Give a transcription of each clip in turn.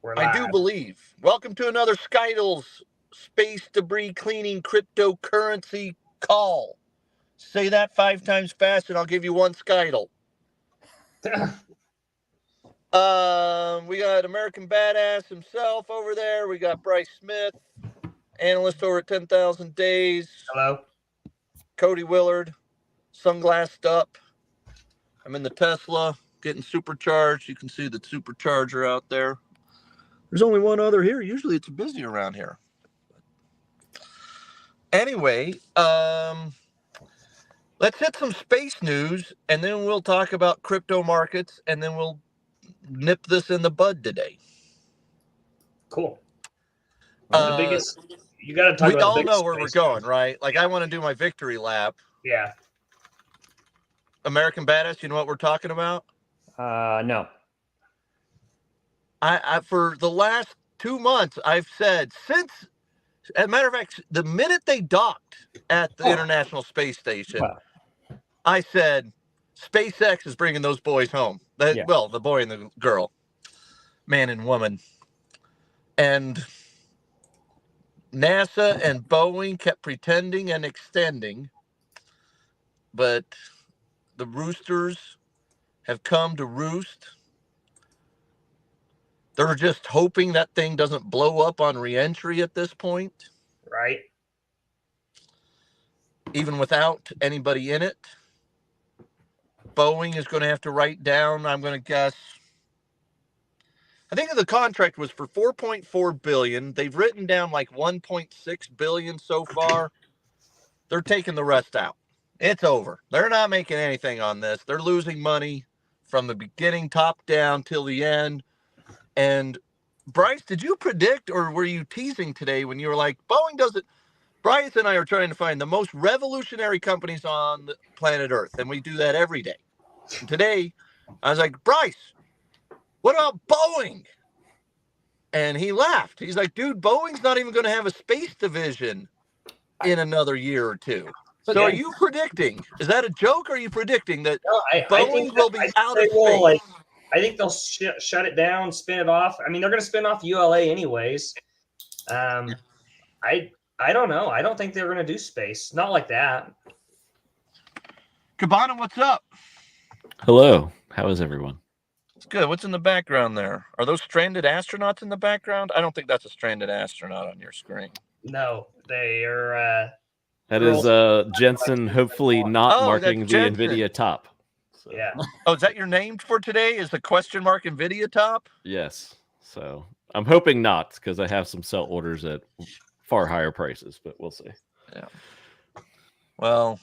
We're I do live. believe. Welcome to another SKTLs space debris cleaning cryptocurrency call. Say that 5 times fast and I'll give you one SKTL. We got American Badass himself over there. We got Bryce Smith, analyst over at 10,000 Days. Hello. Cody Willard, sunglassed up. I'm in the Tesla, getting supercharged. You can see the supercharger out there. There's only one other here. Usually it's busy around here. Anyway, let's hit some space news, and then we'll talk about crypto markets, and then we'll nip this in the bud today. Cool. The biggest. You got to talk we about. all know where we're going, right? Like, I want to do my victory lap. Yeah. American Badass, you know what we're talking about? No. I for the last 2 months, I've said, since, as a matter of fact, the minute they docked at the International Space Station, I said, SpaceX is bringing those boys home. Well, the boy and the girl, man and woman. And NASA and Boeing kept pretending and extending, but the roosters have come to roost. They're just hoping that thing doesn't blow up on reentry at this point. Right. Even without anybody in it. Boeing is going to have to write down, I'm going to guess, I think the contract was for $4.4 billion. They've written down like $1.6 billion so far. They're taking the rest out. It's over. They're not making anything on this. They're losing money from the beginning, top down, till the end. And Bryce, did you predict, or were you teasing today when you were like, Boeing doesn't? Bryce and I are trying to find the most revolutionary companies on the planet Earth, and we do that every day. And today, I was like, Bryce, what about Boeing? And he laughed. He's like, dude, Boeing's not even going to have a space division in another year or two. So are you predicting? Is that a joke? Or are you predicting that Boeing will be out of space? I think they'll shut it down, spin it off. I mean, they're going to spin off ULA anyways. I don't know. I don't think they're going to do space. Not like that. Cabana, what's up? Hello. How is everyone? It's good. What's in the background there? Are those stranded astronauts in the background? I don't think that's a stranded astronaut on your screen. No, they are. That is Jensen hopefully not marking the NVIDIA top. So. Yeah. Oh, is that your name for today? Is the question mark NVIDIA top? Yes. So I'm hoping not, because I have some sell orders at far higher prices, but we'll see. Yeah. Well,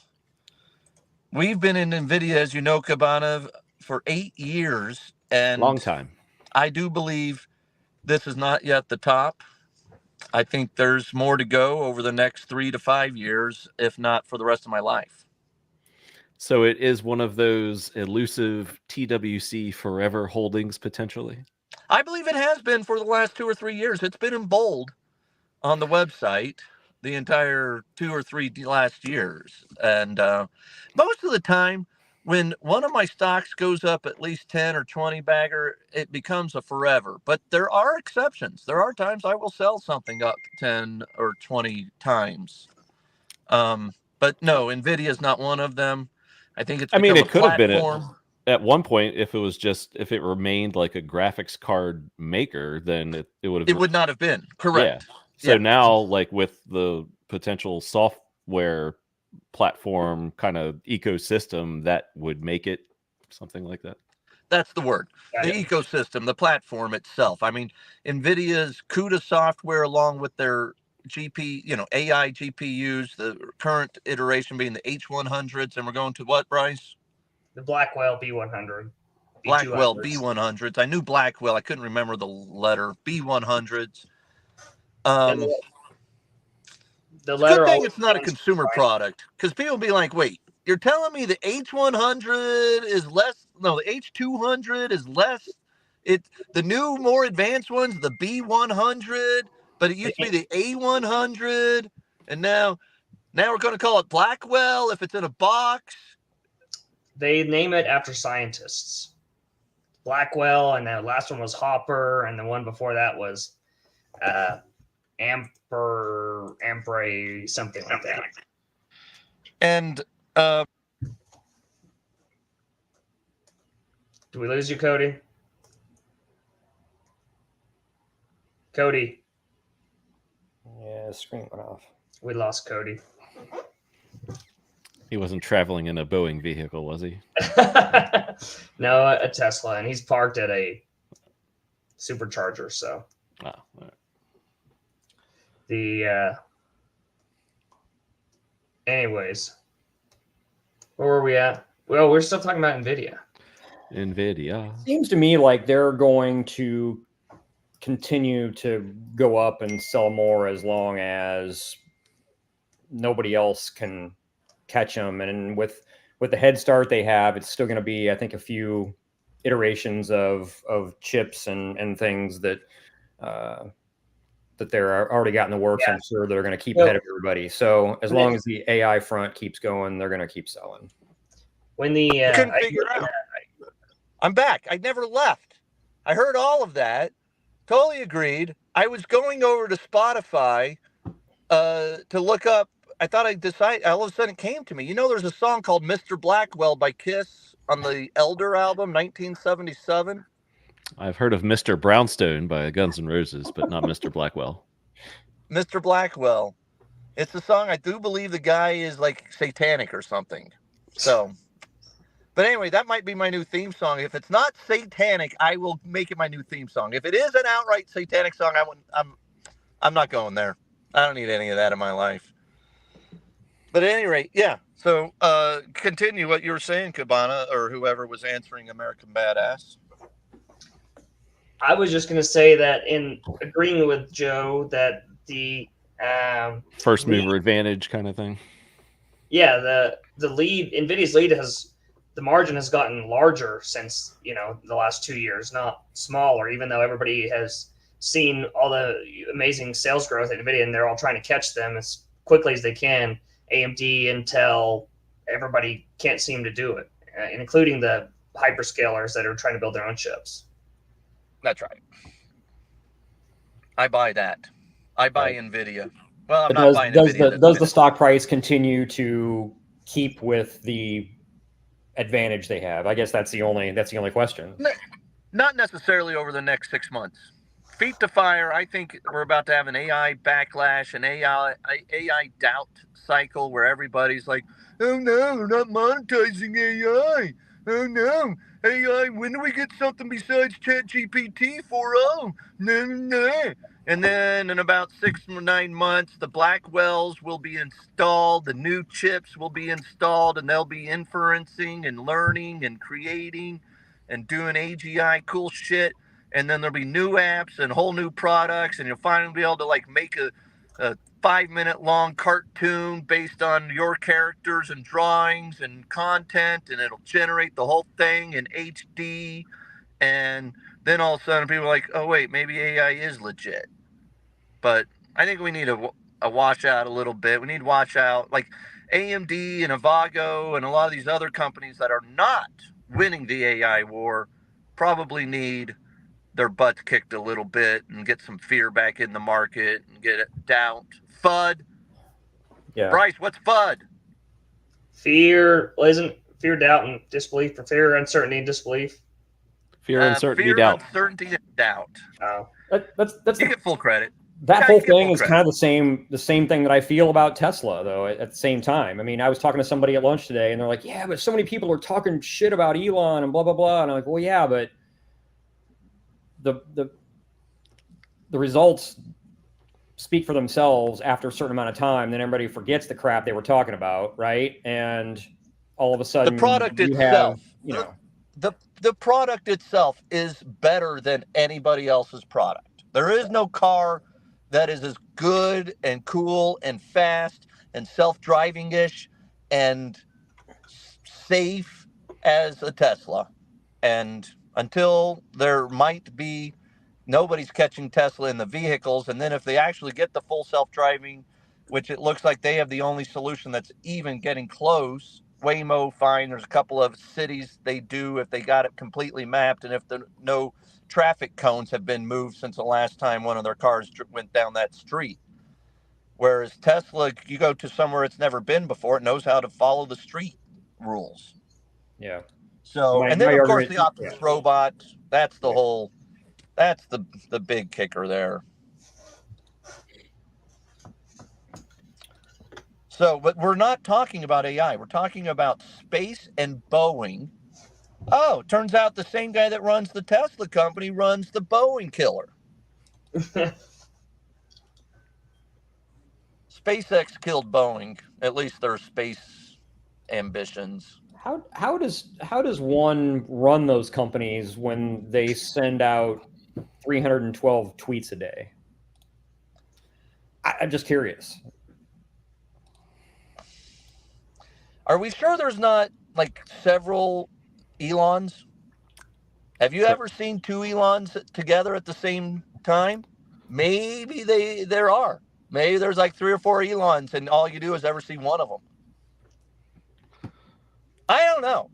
we've been in NVIDIA, as you know, Cabana, for 8 years. And long time. I do believe this is not yet the top. I think there's more to go over the next 3 to 5 years, if not for the rest of my life. So it is one of those elusive TWC forever holdings, potentially? I believe it has been for the last 2 or 3 years. It's been in bold on the website the entire 2 or 3 last years. And most of the time, when one of my stocks goes up at least 10 or 20 bagger, it becomes a forever. But there are exceptions. There are times I will sell something up 10 or 20 times. But no, NVIDIA is not one of them. I think it's it could have been at one point. If it remained like a graphics card maker, then it would not have been correct. Yeah. So now, like with the potential software platform kind of ecosystem, that would make it something like that. That's the word. The ecosystem, the platform itself. I mean, NVIDIA's CUDA software, along with their AI GPUs, the current iteration being the H100s, and we're going to what, Bryce? The Blackwell B100. Blackwell B100s. I knew Blackwell. I couldn't remember the letter. B100s. The good thing it's not a consumer product, because people be like, wait, you're telling me the H100 is less? No, the H200 is less. It's the new, more advanced ones, the B100. But it used to be the A100, and now we're going to call it Blackwell if it's in a box. They name it after scientists. Blackwell, and the last one was Hopper, and the one before that was Ampere, something like that. And Did we lose you, Cody? Cody, Yeah, the screen went off. we lost Cody. He wasn't traveling in a Boeing vehicle, was he? No, a Tesla, and he's parked at a supercharger. So Oh, all right. the anyways, where were we at? Well, we're still talking about NVIDIA. NVIDIA. Seems to me like they're going to continue to go up and sell more as long as nobody else can catch them. And with the head start they have, it's still going to be, I think, a few iterations of chips and things that that they're already got in the works. Yeah. I'm sure they're going to keep Well, ahead of everybody. So as long as the AI front keeps going, they're going to keep selling. When the couldn't figure out. I'm back. I never left. I heard all of that. Totally agreed. I was going over to Spotify to look up. I thought I decided. All of a sudden, it came to me. You know, there's a song called "Mr. Blackwell" by Kiss on the Elder album, 1977. I've heard of Mr. Brownstone by Guns N' Roses, but not Mr. Blackwell. Mr. Blackwell. It's a song. I do believe the guy is like satanic or something. So, but anyway, that might be my new theme song. If it's not satanic, I will make it my new theme song. If it is an outright satanic song, I'm not going there. I don't need any of that in my life. But at any rate, yeah. So continue what you were saying, Cabana, or whoever was answering American Badass. I was just going to say that in agreeing with Joe that the First mover advantage kind of thing. yeah, the lead, NVIDIA's lead the margin has gotten larger since, the last 2 years, not smaller, even though everybody has seen all the amazing sales growth at NVIDIA and they're all trying to catch them as quickly as they can. AMD, Intel, everybody can't seem to do it, including the hyperscalers that are trying to build their own chips. That's right. I buy that. I buy NVIDIA. Well, I'm not buying NVIDIA. Does the stock price continue to keep with the advantage they have? I guess that's the only question. Not necessarily over the next 6 months. Feet to fire. I think we're about to have an AI backlash, an AI doubt cycle where everybody's like, "Oh no, we're not monetizing AI. Oh no, AI. When do we get something besides ChatGPT 4.0? No." And then in about 6 or 9 months, the Blackwells will be installed, the new chips will be installed, and they'll be inferencing and learning and creating and doing AGI cool shit. And then there'll be new apps and whole new products, and you'll finally be able to like make a 5-minute long cartoon based on your characters and drawings and content, and it'll generate the whole thing in HD. And then all of a sudden people are like, oh wait, maybe AI is legit. But I think we need a washout a little bit. We need to watch out like AMD and Avago and a lot of these other companies that are not winning the AI war probably need their butts kicked a little bit and get some fear back in the market and get it down. FUD. Yeah. Bryce, what's FUD? Fear, isn't fear, doubt, and disbelief, or fear, uncertainty, and disbelief? Fear, uncertainty, fear, doubt. Uncertainty, and doubt. Oh, That's You get full credit. that Yeah, whole you get thing full is credit. kind of the same thing that I feel about Tesla, though. At the same time, I mean, I was talking to somebody at lunch today, and they're like, "Yeah, but so many people are talking shit about Elon and blah blah blah," and I'm like, "Well, yeah, but the results speak for themselves after a certain amount of time. Then everybody forgets the crap they were talking about, right? And all of a sudden, The product you itself, have, the product itself is better than anybody else's product. There is no car that is as good and cool and fast and self-driving-ish and safe as a Tesla. And until there might be, nobody's catching Tesla in the vehicles. And then if they actually get the full self-driving, which it looks like they have the only solution that's even getting close, Waymo, fine. There's a couple of cities they do if they got it completely mapped, and if no traffic cones have been moved since the last time one of their cars went down that street. Whereas Tesla, you go to somewhere it's never been before, it knows how to follow the street rules. Yeah. So, and then my of course argument- the Optimus robot. That's the whole. That's the big kicker there. So, but we're not talking about AI. We're talking about space and Boeing. Oh, turns out the same guy that runs the Tesla company runs the Boeing killer. SpaceX killed Boeing, at least their space ambitions. How does one run those companies when they send out 312 tweets a day? I'm just curious. Are we sure there's not like several Elons? Have you ever seen two Elons together at the same time? Maybe there are. Maybe there's like 3 or 4 Elons, and all you do is ever see one of them. I don't know.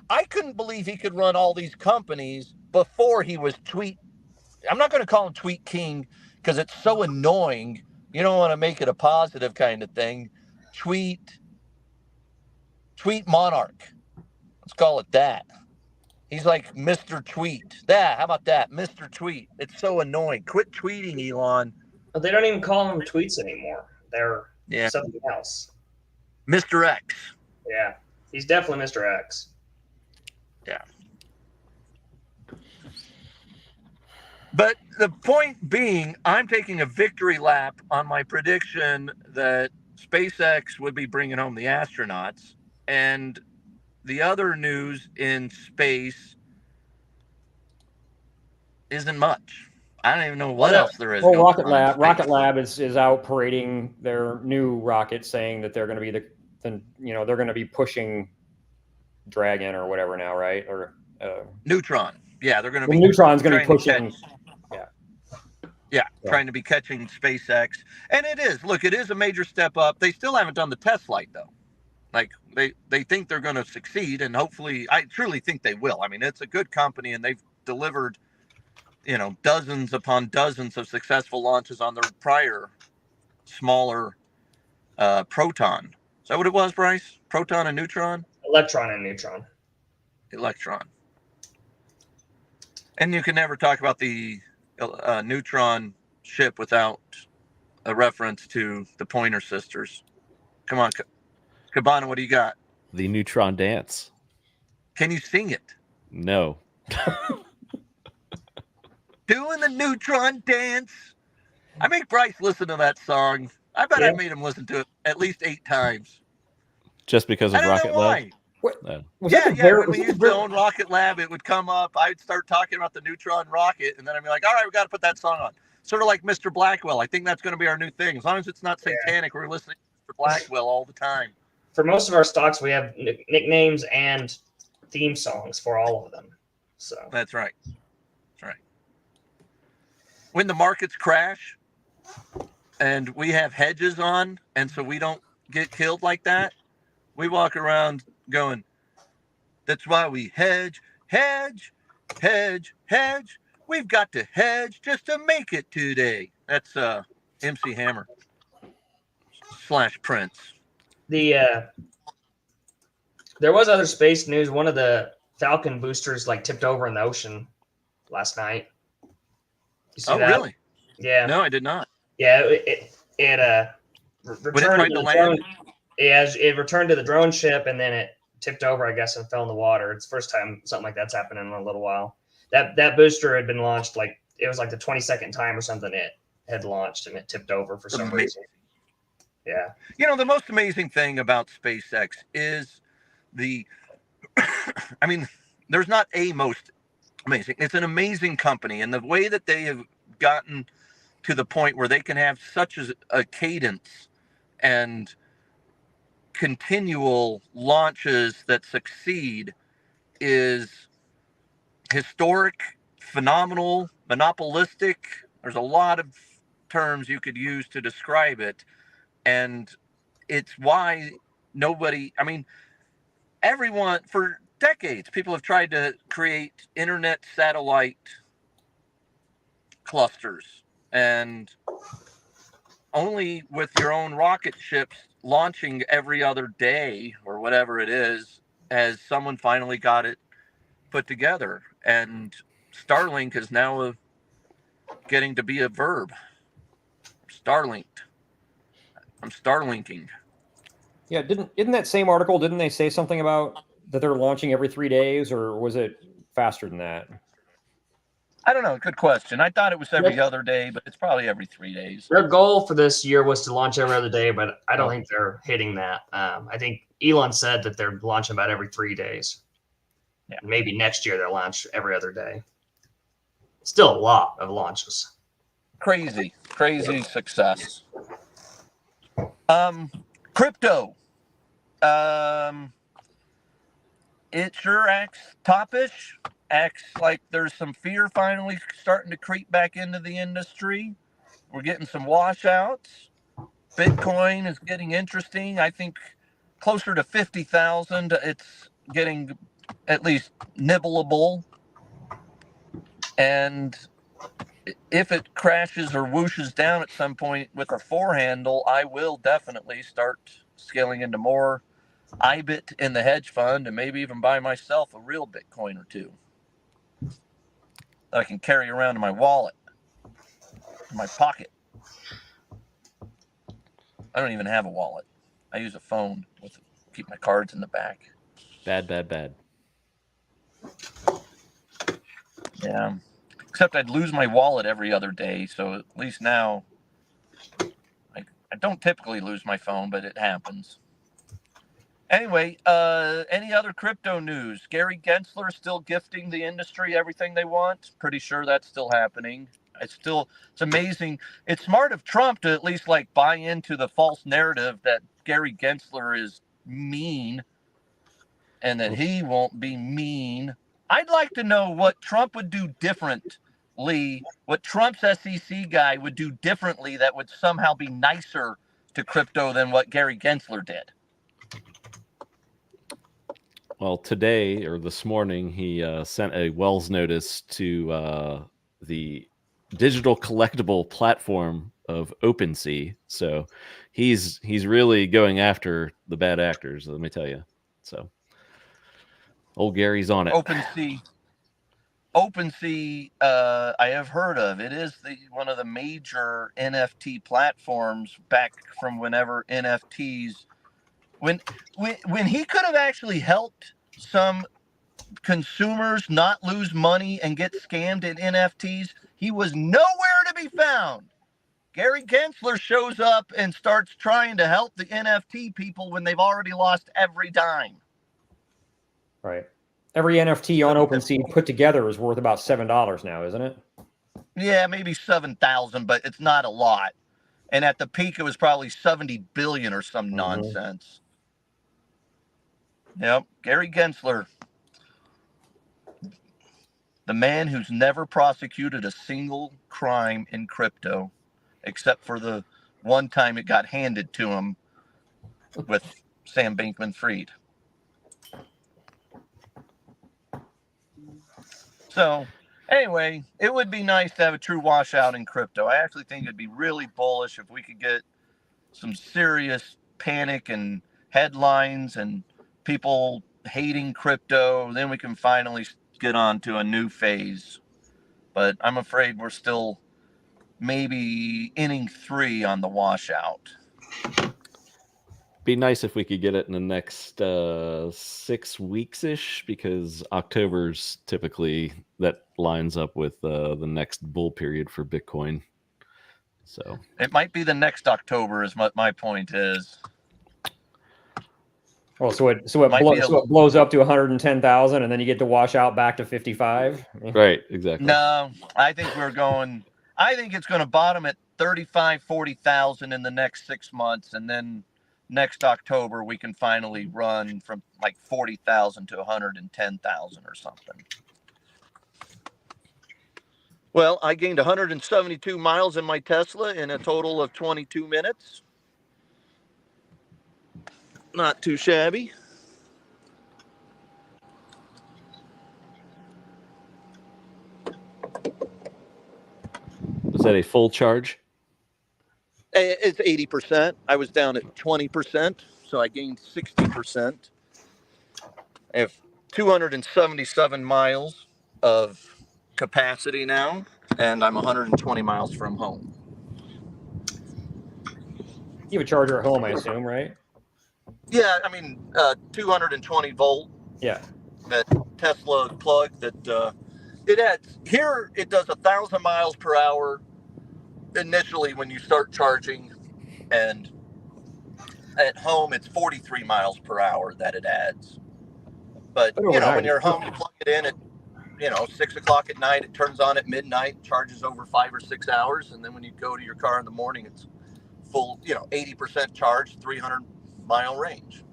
I couldn't believe he could run all these companies before he was tweet. I'm not going to call him Tweet King because it's so annoying. You don't want to make it a positive kind of thing. Tweet Monarch. Let's call it that. He's like Mr. Tweet. How about that? Mr. Tweet. It's so annoying. Quit tweeting, Elon. But they don't even call them tweets anymore. They're something else. Mr. X. Yeah. He's definitely Mr. X. Yeah. But the point being, I'm taking a victory lap on my prediction that SpaceX would be bringing home the astronauts. And the other news in space isn't much. I don't even know what else there is. Well, Rocket Lab is out parading their new rocket, saying that they're going to be they're going to be pushing Dragon or whatever now, right? Or Neutron. Yeah, they're going to be. Neutron's going to be pushing. Yeah, trying to be catching SpaceX, and it is. Look, it is a major step up. They still haven't done the test flight though. Like they think they're going to succeed, and hopefully, I truly think they will. I mean, it's a good company, and they've delivered, dozens upon dozens of successful launches on their prior smaller Proton. Is that what it was, Bryce? Proton and Neutron? Electron and Neutron. Electron. And you can never talk about the Neutron ship without a reference to the Pointer Sisters. Come on, Cabana, what do you got? The Neutron Dance. Can you sing it? No. Doing the Neutron Dance. I make Bryce listen to that song. I bet I made him listen to it at least 8 times. Just because of Rocket Lab? When we used to own Rocket Lab, it would come up. I'd start talking about the Neutron rocket, and then I'd be like, all right, we got to put that song on. Sort of like Mr. Blackwell. I think that's going to be our new thing. As long as it's not satanic, we're listening to Mr. Blackwell all the time. For most of our stocks, we have nicknames and theme songs for all of them. So That's right. That's right. When the markets crash and we have hedges on, and so we don't get killed like that, we walk around going, that's why we hedge. We've got to hedge just to make it today. That's MC Hammer / Prince. there was other space news. One of the Falcon boosters tipped over in the ocean last night. You see that? Really? Yeah. No, I did not. Yeah, it returned to the drone. It returned to the drone ship, and then it tipped over, I guess, and fell in the water. It's the first time something like that's happened in a little while. That booster had been launched it was the 22nd time or something it had launched, and it tipped over for some reason. Yeah. The most amazing thing about SpaceX is I mean, there's not a most amazing. It's an amazing company, and the way that they have gotten to the point where they can have such a cadence and continual launches that succeed is historic, phenomenal, monopolistic. There's a lot of terms you could use to describe it, and it's why nobody, I mean, everyone, for decades, people have tried to create internet satellite clusters, and only with your own rocket ships launching every other day or whatever it is has someone finally got it put together. And Starlink is now getting to be a verb. Starlinked. I'm Starlinking. Yeah, didn't that same article? Didn't they say something about that they're launching every 3 days, or was it faster than that? I don't know. Good question. I thought it was every Yeah. other day, but it's probably every 3 days. Their goal for this year was to launch every other day, but I don't Oh. think they're hitting that. I think Elon said that they're launching about every 3 days. Yeah. Maybe next year they'll launch every other day. Still a lot of launches. Crazy success. Crypto. It sure acts topish. Acts like there's some fear finally starting to creep back into the industry. We're getting some washouts. Bitcoin is getting interesting. I think closer to 50,000. It's getting at least nibbleable. And if it crashes or whooshes down at some point with a four handle, I will definitely start scaling into more IBIT in the hedge fund and maybe even buy myself a real Bitcoin or two that I can carry around in my wallet, in my pocket. I don't even have a wallet. I use a phone with keep my cards in the back. Bad. Yeah. Except I'd lose my wallet every other day, so at least now I don't typically lose my phone, but it happens. Anyway, any other crypto news? Gary Gensler still gifting the industry everything they want. Pretty sure that's still happening. It's amazing. It's smart of Trump to at least like buy into the false narrative that Gary Gensler is mean and that he won't be mean. I'd like to know what Trump would do differently, what Trump's SEC guy would do differently that would somehow be nicer to crypto than what Gary Gensler did. Well, today or this morning, he sent a Wells notice to the digital collectible platform of OpenSea. So he's really going after the bad actors, let me tell you. So old Gary's on it. OpenSea, I have heard of. It is one of the major NFT platforms back from whenever NFTs. When he could have actually helped some consumers not lose money and get scammed in NFTs, he was nowhere to be found. Gary Gensler shows up and starts trying to help the NFT people when they've already lost every dime. Right. Every NFT on OpenSea put together is worth about $7 now, isn't it? Yeah, maybe 7,000, but it's not a lot. And at the peak, it was probably 70 billion or some nonsense. Yep, Gary Gensler, the man who's never prosecuted a single crime in crypto, except for the one time it got handed to him with Sam Bankman-Fried. So, anyway, it would be nice to have a true washout in crypto. I actually think it'd be really bullish if we could get some serious panic and headlines and people hating crypto. Then we can finally get on to a new phase. But I'm afraid we're still maybe inning 3 on the washout. Be nice if we could get it in the next 6 weeks-ish, because October's typically that lines up with the next bull period for Bitcoin. So it might be the next October is what my point is. Well, so it blows up to 110,000, and then you get to wash out back to 55. Right, exactly. No, I think it's going to bottom at 35, 40,000 in the next 6 months, and then next October we can finally run from like 40,000 to 110,000 or something. Well, I gained 172 miles in my Tesla in a total of 22 minutes. Not too shabby. Was that a full charge? It's 80%. I was down at 20%, so I gained 60%. I have 277 miles of capacity now, and I'm 120 miles from home. You have a charger at home, I assume, right? Yeah, I mean, 220 volt. Yeah. That Tesla plug that it adds. Here it does 1,000 miles per hour initially when you start charging, and at home it's 43 miles per hour that it adds. But you know, when you're home, you plug it in at 6 o'clock at night. It turns on at midnight, charges over 5 or 6 hours, and then when you go to your car in the morning, it's full. 80% charge, 300-mile range.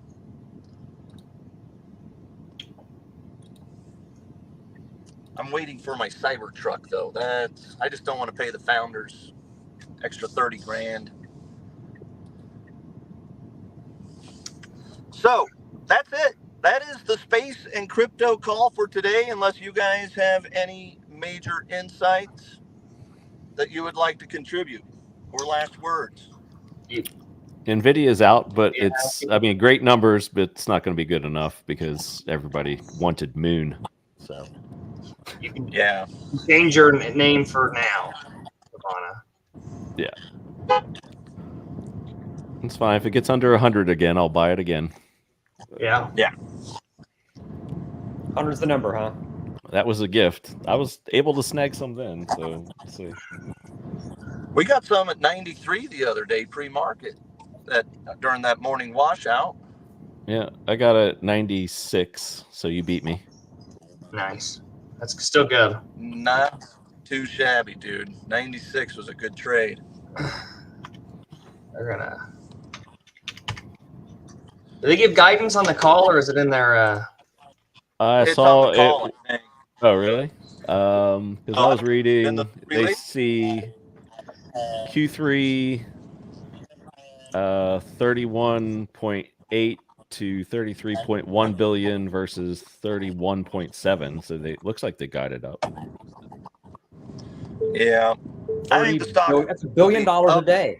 I'm waiting for my Cybertruck though. I just don't want to pay the founders extra 30 grand. So that's it. That is the space and crypto call for today, unless you guys have any major insights that you would like to contribute or last words. Nvidia's out, but great numbers, but it's not going to be good enough because everybody wanted Moon. So You can Yeah. change your name for now, Ivana. Yeah. It's fine. If it gets under 100 again, I'll buy it again. Yeah. 100's the number, huh? That was a gift. I was able to snag some then, so let's see. We got some at 93 the other day pre-market during that morning washout. Yeah, I got it at 96, so you beat me. Nice. That's still good. Not too shabby, dude. 96 was a good trade. They're gonna. Do they give guidance on the call, or is it in their? I It's saw on the call, it. I think. Oh, really? Because I was reading, they release? see Q3 31.8 to 33.1 billion versus 31.7. So they looks like they guided up. Yeah. I think the stock. That's $1 billion a day.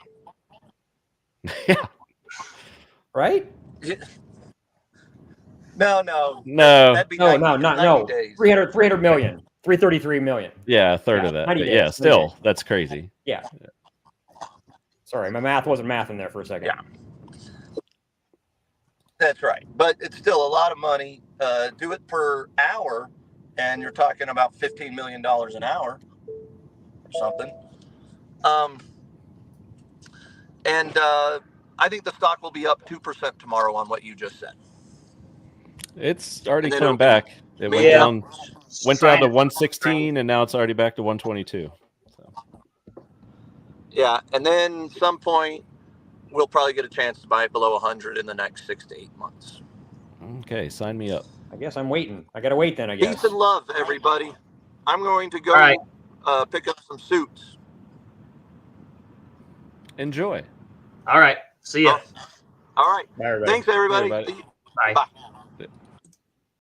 Yeah. Right? No. No. That'd be No, 90 days. 300 million. 333 million. Yeah, a third of that. But yeah, still, that's crazy. Yeah. Sorry, my math wasn't mathing there for a second. Yeah. That's right. But it's still a lot of money. Do it per hour, and you're talking about $15 million an hour or something. And I think the stock will be up 2% tomorrow on what you just said. It's already And then coming it'll back. It went Yeah. down to 116, and now it's already back to 122. So. Yeah, and then some point we'll probably get a chance to buy it below 100 in the next 6 to 8 months. Okay, sign me up. I guess I'm waiting. I gotta wait then, I guess. Peace and love, everybody. I'm going to go pick up some suits. Enjoy. All right. See ya. All right. Bye, everybody. Thanks, everybody. Bye, everybody. Bye. Bye.